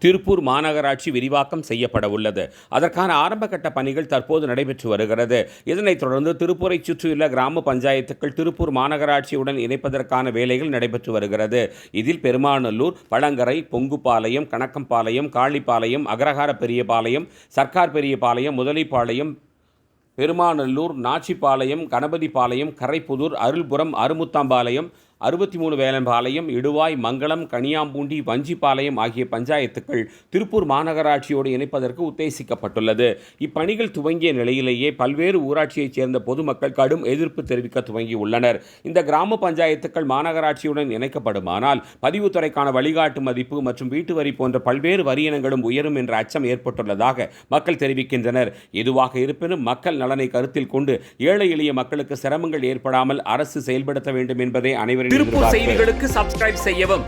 திருப்பூர் மாநகராட்சி விரிவாக்கம் செய்யப்பட உள்ளது. அதற்கான ஆரம்பகட்ட பணிகள் தற்போது நடைபெற்று வருகிறது. இதனைத் தொடர்ந்து திருப்பூரை சுற்றியுள்ள கிராம பஞ்சாயத்துக்கள் திருப்பூர் மாநகராட்சியுடன் இணைப்பதற்கான வேலைகள் நடைபெற்று வருகிறது. இதில் பெருமாநல்லூர், பழங்கரை, பொங்குபாளையம், கணக்கம்பாளையம், காளிப்பாளையம், அக்ரஹார பெரியபாளையம், சர்க்கார் பெரியபாளையம், முதலிப்பாளையம், பெருமாநல்லூர், நாச்சிபாளையம், கணபதிபாளையம், கரைப்புதூர், அருள்புரம், அருமுத்தாம்பாளையம், 63 வேலம்பாளையம், இடுவாய், மங்களம், கனியாம்பூண்டி, வஞ்சிபாளையம் ஆகிய பஞ்சாயத்துக்கள் திருப்பூர் மாநகராட்சியோடு இணைப்பதற்கு உத்தேசிக்கப்பட்டுள்ளது. இப்பணிகள் துவங்கிய நிலையிலேயே பல்வேறு ஊராட்சியைச் சேர்ந்த பொதுமக்கள் கடும் எதிர்ப்பு தெரிவிக்க துவங்கியுள்ளனர். இந்த கிராம பஞ்சாயத்துக்கள் மாநகராட்சியுடன் இணைக்கப்படுமானால் பதிவுத்துறைக்கான வழிகாட்டு மதிப்பு மற்றும் வீட்டு வரி போன்ற பல்வேறு வரியினங்களும் உயரும் என்ற அச்சம் ஏற்பட்டுள்ளதாக மக்கள் தெரிவிக்கின்றனர். எதுவாக இருப்பினும் மக்கள் நலனை கருத்தில் கொண்டு ஏழை எளிய மக்களுக்கு சிரமங்கள் ஏற்படாமல் அரசு செயல்படுத்த வேண்டும் என்பதே அனைவரும் திருப்பூர் செய்திகளுக்கு சப்ஸ்கிரைப் செய்யவும்.